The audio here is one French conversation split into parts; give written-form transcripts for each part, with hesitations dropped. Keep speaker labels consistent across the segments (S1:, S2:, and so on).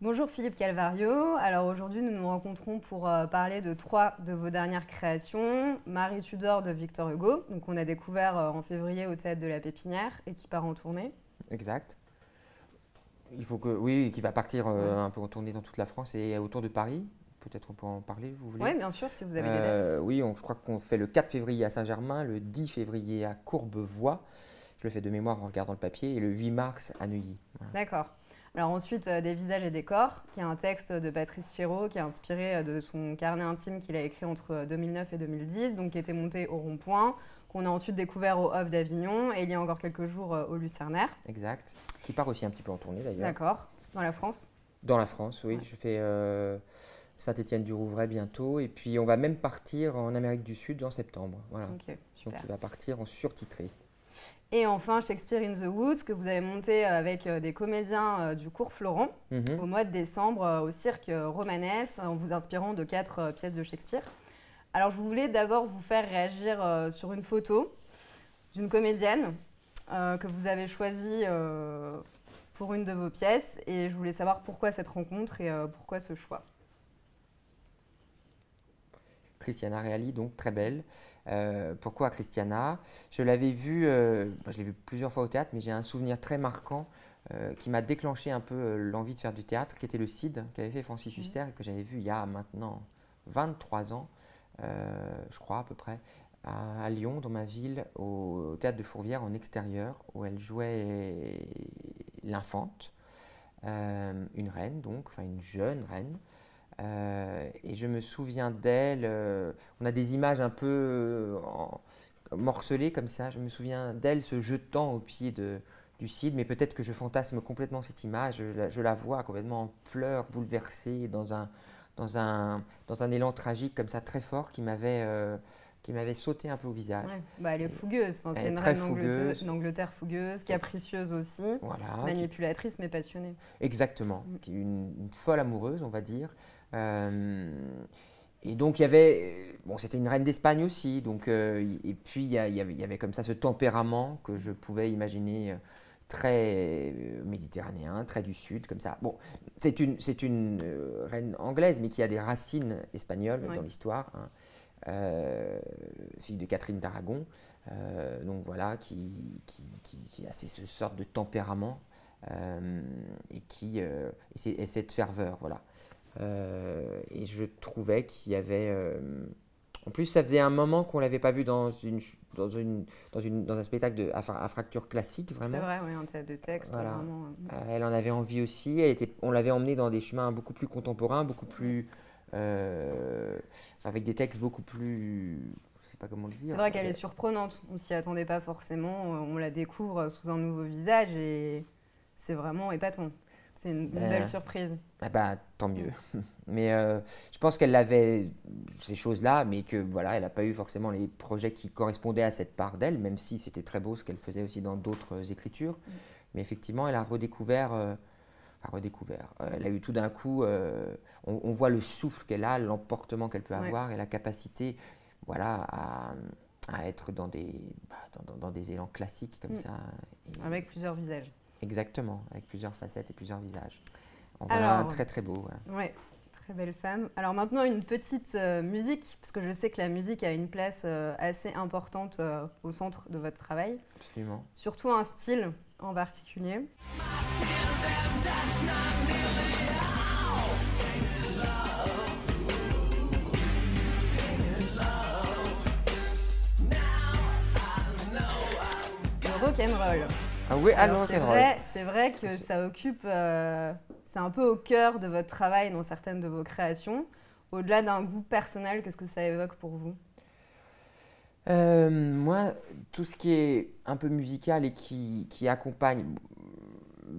S1: Bonjour Philippe Calvario. Alors aujourd'hui, nous nous rencontrons pour parler de trois de vos dernières créations. Marie Tudor de Victor Hugo, donc on a découvert en février au Théâtre de la Pépinière et qui part en tournée.
S2: Exact. Il faut que, oui, qui va partir
S1: Ouais.
S2: un peu en tournée dans toute la France et autour de Paris. Peut-être on peut en parler, vous voulez?
S1: Oui, bien sûr, si vous avez des dates.
S2: Oui, je crois qu'on fait le 4 février à Saint-Germain, le 10 février à Courbevoie, je le fais de mémoire en regardant le papier, et le 8 mars à Neuilly. Voilà.
S1: D'accord. Alors ensuite, Des visages et des corps, qui est un texte de Patrice Chéreau, qui est inspiré de son carnet intime qu'il a écrit entre 2009 et 2010, donc qui était monté au Rond-Point, qu'on a ensuite découvert au Off d'Avignon, et il y a encore quelques jours au Lucernaire.
S2: Exact. Qui part aussi un petit peu en tournée d'ailleurs.
S1: D'accord. Dans la France.
S2: Dans la France, oui.
S1: Ouais.
S2: Je fais Saint-Étienne-du-Rouvray bientôt, et puis on va même partir en Amérique du Sud en septembre. Voilà.
S1: Ok,
S2: Donc
S1: super.
S2: il va partir en surtitré.
S1: Et enfin, Shakespeare in the Woods, que vous avez monté avec des comédiens du cours Florent au
S2: Mhm.
S1: mois de décembre au cirque Romanès, en vous inspirant de quatre pièces de Shakespeare. Alors, je voulais d'abord vous faire réagir sur une photo d'une comédienne que vous avez choisie pour une de vos pièces. Et je voulais savoir pourquoi cette rencontre et pourquoi ce choix.
S2: Christiana Reali, donc très belle. Pourquoi Christiana? Je l'avais vue, je l'ai vue plusieurs fois au théâtre, mais j'ai un souvenir très marquant qui m'a déclenché un peu l'envie de faire du théâtre, qui était le Cid, qu'avait fait Francis Huster et que j'avais vu il y a maintenant 23 ans, je crois à peu près, à Lyon, dans ma ville, au théâtre de Fourvière en extérieur, où elle jouait l'infante, une reine donc, enfin une jeune reine. Et je me souviens d'elle, on a des images un peu morcelées comme ça, je me souviens d'elle se jetant au pied du Cid, mais peut-être que je fantasme complètement cette image, je la vois complètement en pleurs, bouleversée, dans un élan tragique comme ça très fort qui m'avait sauté un peu au visage.
S1: Ouais. Bah, elle est
S2: Et
S1: fougueuse, enfin,
S2: elle
S1: c'est
S2: est
S1: une
S2: très
S1: reine
S2: fougueuse,
S1: d'Angleterre fougueuse,
S2: et
S1: capricieuse aussi,
S2: voilà,
S1: manipulatrice mais passionnée.
S2: exactement,
S1: Mm.
S2: qui est une folle amoureuse, on va dire. Euh, Et donc, il y avait. Bon, c'était une reine d'Espagne aussi. Donc, et puis, il y avait comme ça ce tempérament que je pouvais imaginer très méditerranéen, très du sud, comme ça. Bon, c'est une reine anglaise, mais qui a des racines espagnoles
S1: Ouais.
S2: dans l'histoire, hein. Fille de Catherine d'Aragon. Donc, voilà, qui a ce sorte de tempérament et cette ferveur, voilà. Et je trouvais qu'il y avait. En plus, ça faisait un moment qu'on ne l'avait pas vu dans un spectacle à fracture classique,
S1: C'est
S2: vraiment.
S1: vrai, oui, en tête de texte,
S2: Voilà.
S1: vraiment.
S2: Elle en avait envie aussi. On l'avait emmenée dans des chemins beaucoup plus contemporains, beaucoup plus. euh, avec des textes beaucoup plus. Je ne sais pas comment le
S1: C'est
S2: dire.
S1: vrai qu'elle est surprenante, on s'y attendait pas forcément, on la découvre sous un nouveau visage et c'est vraiment épatant. C'est une belle
S2: Ben,
S1: surprise.
S2: ah bah, tant
S1: Mm.
S2: mieux. Mais je pense qu'elle avait ces choses-là, mais que voilà, elle n'a pas eu forcément les projets qui correspondaient à cette part d'elle, même si c'était très beau ce qu'elle faisait aussi dans d'autres écritures. Mais effectivement, elle a redécouvert, elle a eu tout d'un coup, on voit le souffle qu'elle a, l'emportement qu'elle peut
S1: Ouais.
S2: avoir et la capacité, voilà, à être dans des élans classiques comme
S1: Mm.
S2: ça. Et
S1: Avec plusieurs visages.
S2: exactement, avec plusieurs facettes et plusieurs visages. En voilà un
S1: Alors,
S2: très très beau. Voilà.
S1: ouais, très belle femme. Alors maintenant, une petite musique, parce que je sais que la musique a une place assez importante au centre de votre travail.
S2: Absolument.
S1: Surtout un style en particulier. Le rock'n'roll.
S2: Ah oui, ah, le
S1: Alors
S2: rock'n'roll.
S1: c'est vrai que ça occupe, c'est un peu au cœur de votre travail dans certaines de vos créations. Au-delà d'un goût personnel, qu'est-ce que ça évoque pour vous?
S2: Moi, tout ce qui est un peu musical et qui accompagne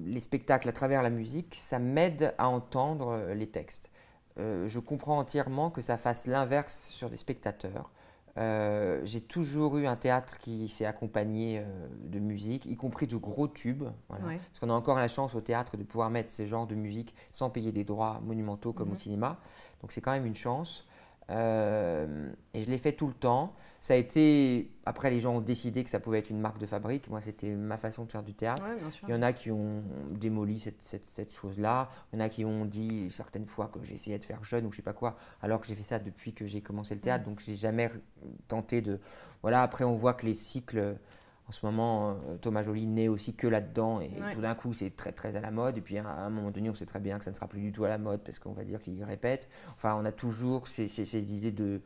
S2: les spectacles à travers la musique, ça m'aide à entendre les textes. Je comprends entièrement que ça fasse l'inverse sur des spectateurs. J'ai toujours eu un théâtre qui s'est accompagné de musique, y compris de gros tubes. Voilà.
S1: Ouais.
S2: Parce qu'on a encore la chance au théâtre de pouvoir mettre ces genres de musique sans payer des droits monumentaux comme au
S1: Mhm.
S2: cinéma. Donc c'est quand même une chance. Et je l'ai fait tout le temps. Ça a été, après les gens ont décidé que ça pouvait être une marque de fabrique. Moi, c'était ma façon de faire du théâtre.
S1: Ouais, bien sûr.
S2: Il y en a qui ont démoli cette chose-là. Il y en a qui ont dit certaines fois que j'essayais de faire jeune ou je sais pas quoi, alors que j'ai fait ça depuis que j'ai commencé le théâtre. Donc, j'ai jamais tenté de. Voilà, après, on voit que les cycles, en ce moment, Thomas Joly n'est aussi que là-dedans. Et
S1: Ouais.
S2: tout d'un coup, c'est très, très à la mode. Et puis, à un moment donné, on sait très bien que ça ne sera plus du tout à la mode parce qu'on va dire qu'il répète. Enfin, on a toujours ces idées de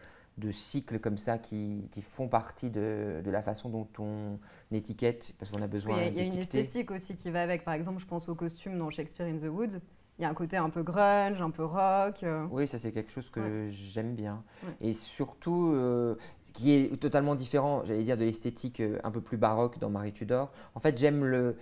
S2: cycles comme ça qui font partie de la façon dont on étiquette, parce qu'on a besoin
S1: Il y a une
S2: d'étiqueter.
S1: esthétique aussi qui va avec. Par exemple, je pense aux costumes dans Shakespeare in the Woods. Il y a un côté un peu grunge, un peu rock.
S2: Oui, ça c'est quelque chose que
S1: Ouais.
S2: j'aime bien.
S1: Ouais.
S2: Et surtout, qui est totalement différent, j'allais dire, de l'esthétique un peu plus baroque dans Marie Tudor. En fait, j'aime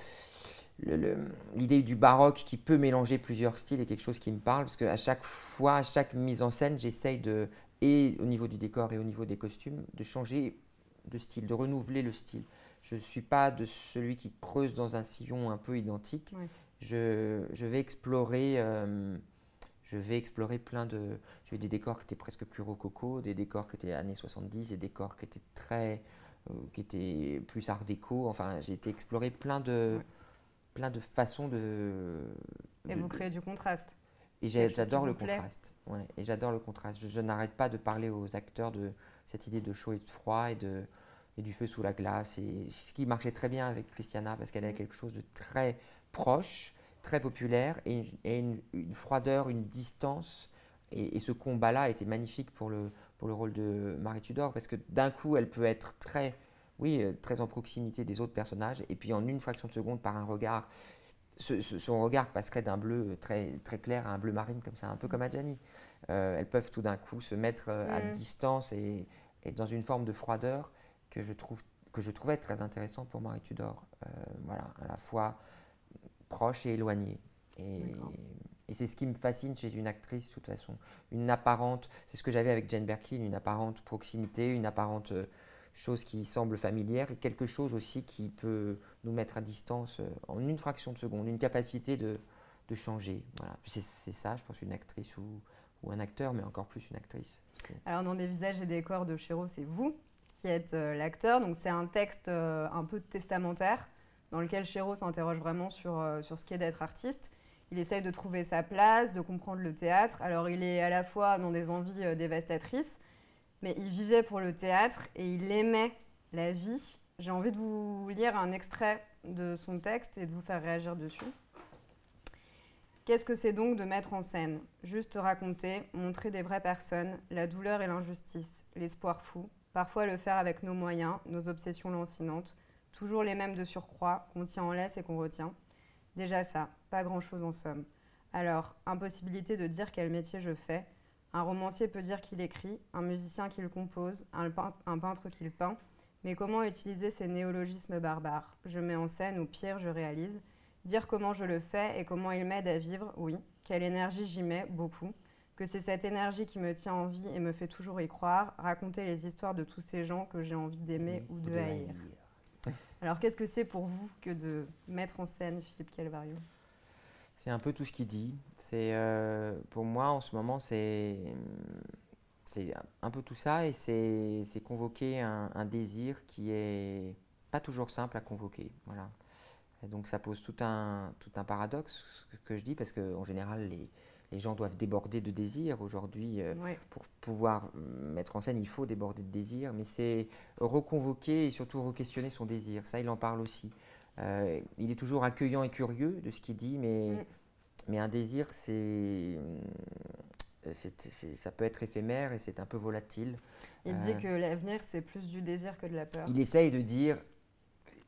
S2: l'idée du baroque qui peut mélanger plusieurs styles est quelque chose qui me parle, parce qu'à chaque fois, à chaque mise en scène, j'essaye de, et au niveau du décor et au niveau des costumes, de changer de style, de renouveler le style. Je ne suis pas de celui qui creuse dans un sillon un peu identique.
S1: Ouais.
S2: Je vais explorer, plein de. J'ai eu des décors qui étaient presque plus rococo, des décors qui étaient années 70, des décors qui étaient qui étaient plus art déco. Enfin, j'ai été explorer
S1: Ouais.
S2: plein de façons
S1: Et vous créez du contraste.
S2: et
S1: Quelque chose qui
S2: j'adore le
S1: vous plaît.
S2: contraste. Ouais, et j'adore le contraste. Je n'arrête pas de parler aux acteurs de cette idée de chaud et de froid et du feu sous la glace. Et ce qui marchait très bien avec Christiana parce qu'elle a quelque chose de très proche, très populaire et une froideur, une distance. Et ce combat-là était magnifique pour le rôle de Marie Tudor parce que d'un coup, elle peut être très, oui, très en proximité des autres personnages et puis en une fraction de seconde, par un regard, son regard passerait d'un bleu très, très clair à un bleu marine, comme ça, un peu comme Adjani. Elles peuvent tout d'un coup se mettre à distance et dans une forme de froideur que je trouvais très intéressant pour Marie Tudor. Voilà, à la fois proche et éloignée.
S1: D'accord.
S2: Et c'est ce qui me fascine chez une actrice, de toute façon. Une apparente, c'est ce que j'avais avec Jane Birkin, une apparente proximité, une apparente chose qui semble familière et quelque chose aussi qui peut nous mettre à distance en une fraction de seconde, une capacité de changer. Voilà. C'est ça, je pense, une actrice ou un acteur, mais encore plus une actrice.
S1: Alors, dans Des visages et des corps de Chéreau, c'est vous qui êtes l'acteur. Donc, c'est un texte un peu testamentaire dans lequel Chéreau s'interroge vraiment sur ce qu'est d'être artiste. Il essaye de trouver sa place, de comprendre le théâtre. Alors, il est à la fois dans des envies dévastatrices, mais il vivait pour le théâtre et il aimait la vie. J'ai envie de vous lire un extrait de son texte et de vous faire réagir dessus. Qu'est-ce que c'est donc de mettre en scène? Juste raconter, montrer des vraies personnes, la douleur et l'injustice, l'espoir fou, parfois le faire avec nos moyens, nos obsessions lancinantes, toujours les mêmes de surcroît, qu'on tient en laisse et qu'on retient. Déjà ça, pas grand-chose en somme. Alors, impossibilité de dire quel métier je fais. Un romancier peut dire qu'il écrit, un musicien qu'il compose, un peintre qu'il peint, mais comment utiliser ces néologismes barbares? Je mets en scène ou pire, je réalise. Dire comment je le fais et comment il m'aide à vivre, oui. Quelle énergie j'y mets, beaucoup. Que c'est cette énergie qui me tient en vie et me fait toujours y croire. Raconter les histoires de tous ces gens que j'ai envie d'aimer ou de haïr. Alors, qu'est-ce que c'est pour vous que de mettre en scène Philippe Calvario?
S2: C'est un peu tout ce qu'il dit. Pour moi, en ce moment, c'est un peu tout ça et c'est convoquer un désir qui est pas toujours simple à convoquer. Voilà. Et donc ça pose tout un paradoxe ce que je dis parce qu'en général les gens doivent déborder de désir. Aujourd'hui,
S1: Ouais.
S2: pour pouvoir mettre en scène, il faut déborder de désir, mais c'est reconvoquer et surtout re-questionner son désir. Ça, il en parle aussi. Il est toujours accueillant et curieux de ce qu'il dit, mais un désir, ça peut être éphémère et c'est un peu volatile.
S1: Il dit que l'avenir, c'est plus du désir que de la peur.
S2: Il essaye de dire,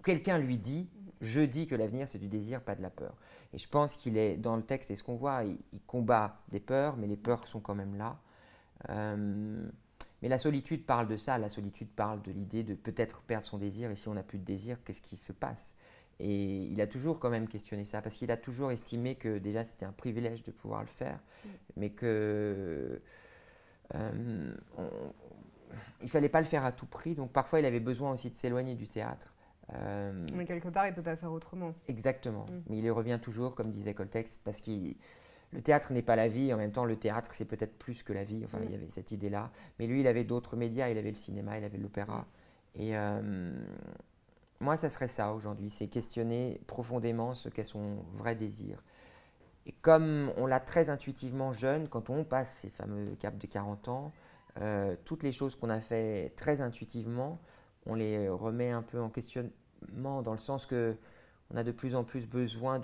S2: quelqu'un lui dit, je dis que l'avenir c'est du désir, pas de la peur. Et je pense qu'il est dans le texte, c'est ce qu'on voit, il combat des peurs, mais les peurs sont quand même là. Mais la solitude parle de ça, la solitude parle de l'idée de peut-être perdre son désir, et si on n'a plus de désir, qu'est-ce qui se passe? Et il a toujours quand même questionné ça, parce qu'il a toujours estimé que déjà c'était un privilège de pouvoir le faire, mais que il fallait pas le faire à tout prix, donc parfois il avait besoin aussi de s'éloigner du théâtre.
S1: Mais quelque part, il ne peut pas faire autrement.
S2: Exactement, mais il y revient toujours, comme disait Coltex, parce que le théâtre n'est pas la vie, en même temps le théâtre c'est peut-être plus que la vie, enfin il y avait cette idée-là. Mais lui il avait d'autres médias, il avait le cinéma, il avait l'opéra. Et moi ça serait ça aujourd'hui, c'est questionner profondément ce qu'est son vrai désir. Et comme on l'a très intuitivement jeune, quand on passe ces fameux caps de 40 ans, toutes les choses qu'on a fait très intuitivement, on les remet un peu en questionnement dans le sens que on a de plus en plus besoin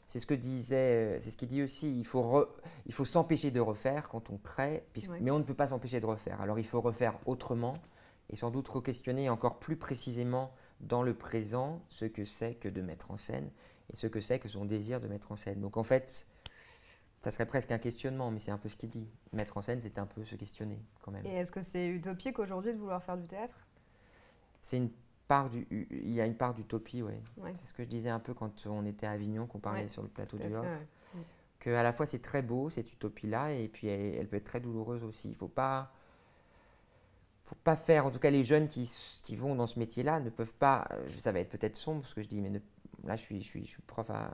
S2: c'est ce que disait, c'est ce qu'il dit aussi, il faut s'empêcher de refaire quand on crée, mais on ne peut pas s'empêcher de refaire. Alors il faut refaire autrement et sans doute re-questionner encore plus précisément dans le présent ce que c'est que de mettre en scène et ce que c'est que son désir de mettre en scène. Donc en fait, ça serait presque un questionnement, mais c'est un peu ce qu'il dit. Mettre en scène, c'est un peu se questionner quand même.
S1: Et est-ce que c'est utopique aujourd'hui de vouloir faire du théâtre?
S2: Il y a une part d'utopie, oui. C'est ce que je disais un peu quand on était à Avignon, qu'on parlait sur le plateau du Off. Qu'à la fois c'est très beau, cette utopie-là, et puis elle peut être très douloureuse aussi. Il ne faut pas faire, en tout cas les jeunes qui vont dans ce métier-là ne peuvent pas, ça va être peut-être sombre ce que je dis, mais là je suis prof à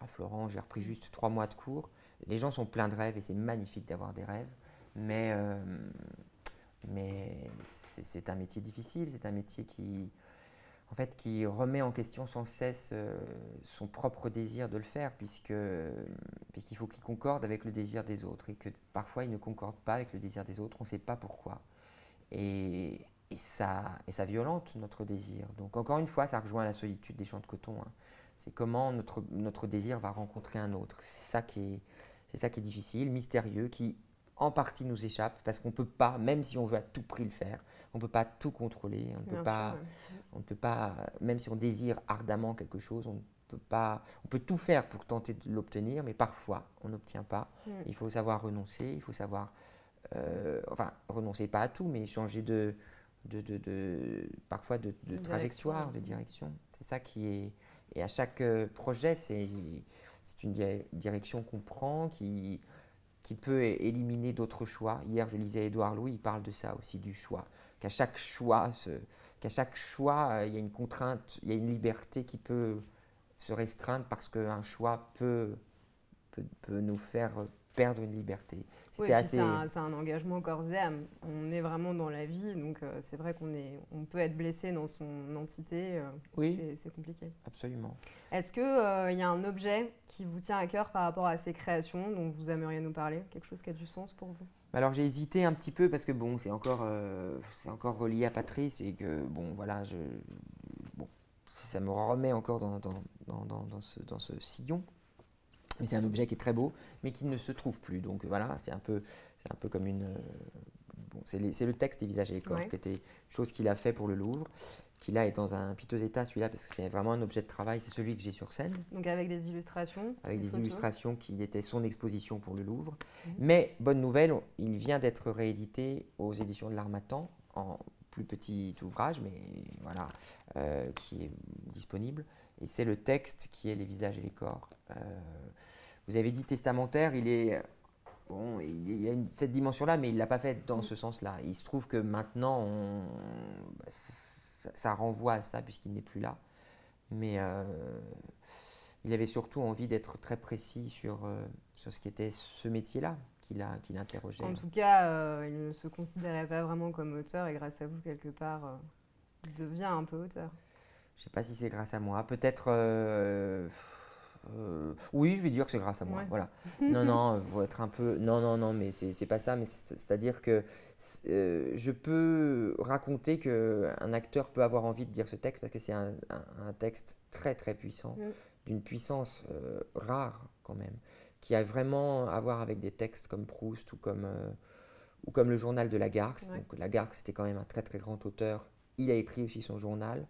S2: Florent, j'ai repris juste 3 mois de cours. Les gens sont pleins de rêves et c'est magnifique d'avoir des rêves, mais c'est un métier difficile, c'est un métier qui remet en question sans cesse son propre désir de le faire, puisqu'il faut qu'il concorde avec le désir des autres, et que parfois il ne concorde pas avec le désir des autres, on ne sait pas pourquoi. Et ça violente notre désir. Donc encore une fois, ça rejoint la solitude des champs de coton. Hein. C'est comment notre désir va rencontrer un autre. C'est ça qui est difficile, mystérieux, qui en partie nous échappe, parce qu'on ne peut pas, même si on veut à tout prix le faire, on ne peut pas tout contrôler, on ne peut pas, même si on désire ardemment quelque chose, on peut tout faire pour tenter de l'obtenir, mais parfois on n'obtient pas. Il faut savoir renoncer, il faut savoir, renoncer pas à tout, mais changer parfois de trajectoire, de direction. C'est ça qui est, et à chaque projet, c'est une direction qu'on prend, qui peut éliminer d'autres choix. Hier, je lisais Édouard Louis, il parle de ça aussi, du choix. Qu'à chaque choix, il y a une contrainte, il y a une liberté qui peut se restreindre parce qu'un choix peut nous faire perdre une liberté.
S1: Oui, c'est un engagement corps et âme. On est vraiment dans la vie, donc c'est vrai on peut être blessé dans son entité.
S2: Oui,
S1: c'est compliqué.
S2: Absolument.
S1: Est-ce qu'il y a un objet qui vous tient à cœur par rapport à ces créations dont vous aimeriez nous parler? Quelque chose qui a du sens pour vous?
S2: Alors j'ai hésité un petit peu parce que bon, c'est encore relié à Patrice et que bon, voilà, ça me remet encore dans ce sillon. Mais c'est un objet qui est très beau, mais qui ne se trouve plus. Donc voilà, c'est un peu comme une... c'est le texte des visages et les corps, qui était chose qu'il a fait pour le Louvre, qui là est dans un piteux état, celui-là, parce que c'est vraiment un objet de travail, c'est celui que j'ai sur scène.
S1: Donc avec des illustrations?
S2: Avec des illustrations qui étaient son exposition pour le Louvre. Mais bonne nouvelle, il vient d'être réédité aux éditions de l'Harmattan, en plus petit ouvrage, mais voilà, qui est disponible. Et c'est le texte qui est les visages et les corps. Vous avez dit testamentaire, il a cette dimension-là, mais il ne l'a pas fait dans ce sens-là. Il se trouve que maintenant, ça renvoie à ça puisqu'il n'est plus là. Mais il avait surtout envie d'être très précis sur ce qu'était ce métier-là qu'il interrogeait.
S1: En tout cas, il ne se considérait pas vraiment comme auteur et grâce à vous, quelque part, il devient un peu auteur.
S2: Je ne sais pas si c'est grâce à moi. Peut-être... oui, je vais dire que c'est grâce à moi. Voilà. Non, faut être un peu... Non, mais c'est pas ça. Mais c'est-à-dire que je peux raconter qu'un acteur peut avoir envie de dire ce texte parce que c'est un texte très, très puissant, d'une puissance rare quand même, qui a vraiment à voir avec des textes comme Proust ou comme le journal de Lagarxe. Donc Lagarxe, c'était quand même un très, très grand auteur. Il a écrit aussi son journal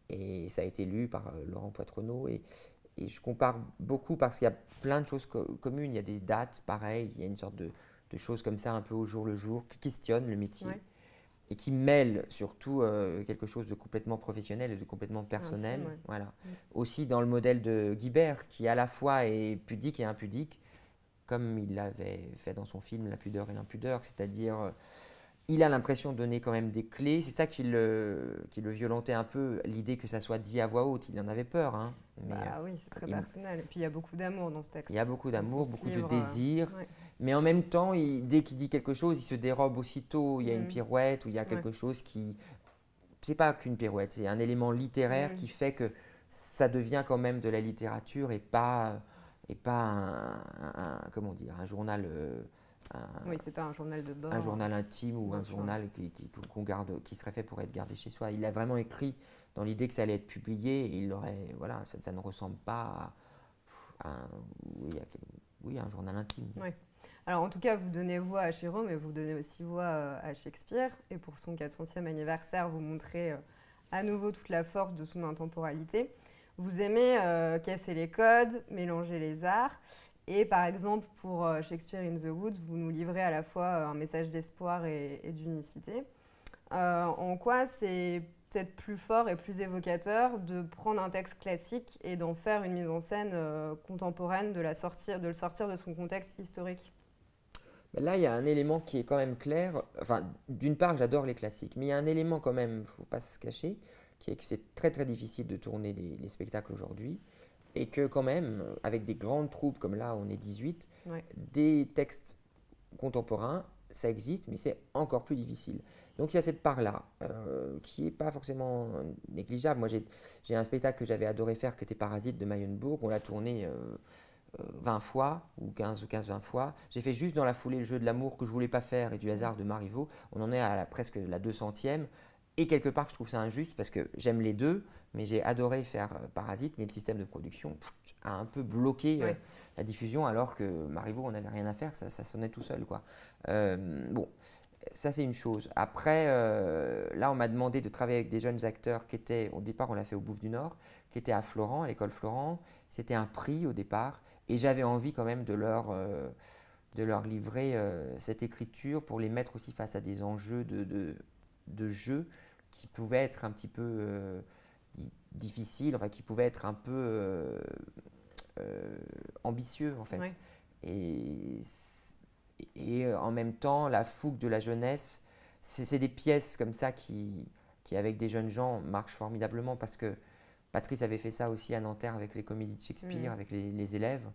S2: et ça a été lu par Laurent Poitrenaud. Et je compare beaucoup parce qu'il y a plein de choses communes. Il y a des dates pareilles, il y a une sorte de choses comme ça, un peu au jour le jour, qui questionnent le métier et qui mêlent surtout quelque chose de complètement professionnel et de complètement personnel.
S1: Intime,
S2: voilà. Aussi dans le modèle de Guibert, qui à la fois est pudique et impudique, comme il l'avait fait dans son film La pudeur et l'impudeur, c'est-à-dire il a l'impression de donner quand même des clés. C'est ça qui le violentait un peu, l'idée que ça soit dit à voix haute. Il en avait peur, hein. Mais
S1: Bah oui, c'est très
S2: il,
S1: personnel. Et puis il y a beaucoup d'amour dans ce texte.
S2: il y a beaucoup
S1: Donc,
S2: d'amour,
S1: ce
S2: beaucoup de
S1: livre,
S2: désir.
S1: ouais.
S2: Mais en même temps, dès qu'il dit quelque chose, il se dérobe aussitôt. Il y a une
S1: Mhm.
S2: pirouette ou il y a
S1: Ouais.
S2: quelque chose qui… C'est pas qu'une pirouette, c'est un élément littéraire
S1: Mhm.
S2: qui fait que ça devient quand même de la littérature et pas comment dire, un journal,
S1: Oui, c'est pas un journal de bord.
S2: un journal intime ou
S1: Bien
S2: un
S1: sûr.
S2: journal qu'on garde, qui serait fait pour être gardé chez soi. Il a vraiment écrit dans l'idée que ça allait être publié et voilà, ça ne ressemble pas à un, oui, oui, à un journal intime.
S1: Ouais. Alors en tout cas, vous donnez voix à Chéreau, mais vous donnez aussi voix à Shakespeare. Et pour son 400e anniversaire, vous montrez à nouveau toute la force de son intemporalité. Vous aimez casser les codes, mélanger les arts. Et par exemple, pour Shakespeare in the Woods, vous nous livrez à la fois un message d'espoir et d'unicité. En quoi c'est peut-être plus fort et plus évocateur de prendre un texte classique et d'en faire une mise en scène contemporaine, de le sortir de son contexte historique?
S2: Mais là, il y a un élément qui est quand même clair. Enfin, d'une part, j'adore les classiques, mais il y a un élément quand même, il ne faut pas se cacher, qui est que c'est très très difficile de tourner les spectacles aujourd'hui. Et que quand même, avec des grandes troupes comme là, on est 18,
S1: Ouais.
S2: des textes contemporains, ça existe, mais c'est encore plus difficile. Donc il y a cette part-là, qui n'est pas forcément négligeable. Moi, j'ai un spectacle que j'avais adoré faire, qui était Parasite de Mayenbourg. On l'a tourné 20 fois, ou 15-20 fois. J'ai fait juste dans la foulée le jeu de l'amour que je voulais pas faire et du hasard de Marivaux. On en est à presque la 200e. Et quelque part, je trouve ça injuste parce que j'aime les deux, mais j'ai adoré faire Parasite, mais le système de production a un peu bloqué
S1: Ouais.
S2: la diffusion, alors que Marivaux, on n'avait rien à faire, ça sonnait tout seul, quoi. Bon, ça c'est une chose. Après, là, on m'a demandé de travailler avec des jeunes acteurs qui étaient, au départ, on l'a fait au Bouffe du Nord, qui étaient à Florent, à l'école Florent. C'était un prix au départ, et j'avais envie quand même de leur livrer cette écriture pour les mettre aussi face à des enjeux de jeu qui pouvaient être un petit peu difficiles, enfin qui pouvaient être un peu ambitieux en fait.
S1: Ouais.
S2: Et, et en même temps, la fougue de la jeunesse, c'est des pièces comme ça qui, avec des jeunes gens, marchent formidablement parce que Patrice avait fait ça aussi à Nanterre avec les comédies de Shakespeare, avec les élèves.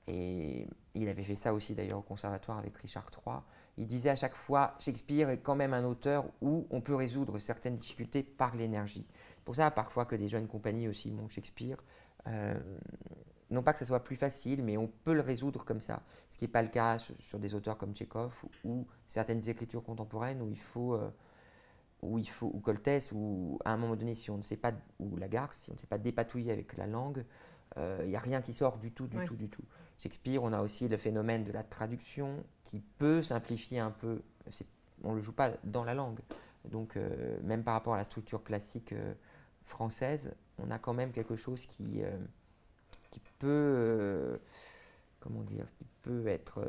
S2: Et il avait fait ça aussi d'ailleurs au conservatoire avec Richard III. Il disait à chaque fois, Shakespeare est quand même un auteur où on peut résoudre certaines difficultés par l'énergie. C'est pour ça parfois que des jeunes compagnies aussi montent Shakespeare. Euh, non pas que ce soit plus facile, mais on peut le résoudre comme ça. Ce qui n'est pas le cas sur des auteurs comme Tchekhov ou certaines écritures contemporaines ou Coltès, où à un moment donné, si on ne sait pas, ou Lagarde, si on ne sait pas dépatouiller avec la langue, il n'y a rien qui sort du tout, du
S1: Ouais.
S2: tout, du tout. Shakespeare, on a aussi le phénomène de la traduction qui peut simplifier un peu. On ne le joue pas dans la langue. Donc, même par rapport à la structure classique française, on a quand même quelque chose qui peut, comment dire, qui peut être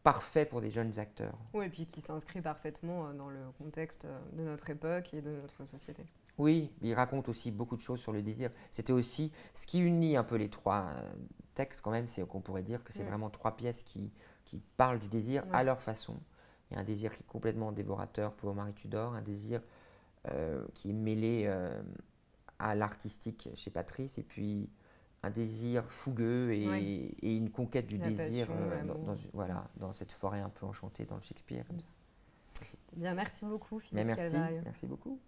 S2: parfait pour des jeunes acteurs.
S1: Oui, et puis qui s'inscrit parfaitement dans le contexte de notre époque et de notre société.
S2: Oui, il raconte aussi beaucoup de choses sur le désir. C'était aussi ce qui unit un peu les trois textes quand même, c'est qu'on pourrait dire que c'est vraiment trois pièces qui parlent du désir à
S1: Ouais.
S2: leur façon. Il y a un désir qui est complètement dévorateur pour Marie Tudor, un désir qui est mêlé à l'artistique chez Patrice, et puis un désir fougueux
S1: Ouais.
S2: et une conquête du
S1: La
S2: désir
S1: passion, l'amour.
S2: voilà, dans cette forêt un peu enchantée dans le Shakespeare, comme ça.
S1: Bien, merci beaucoup,
S2: Mais
S1: Philippe Calvario.
S2: merci beaucoup.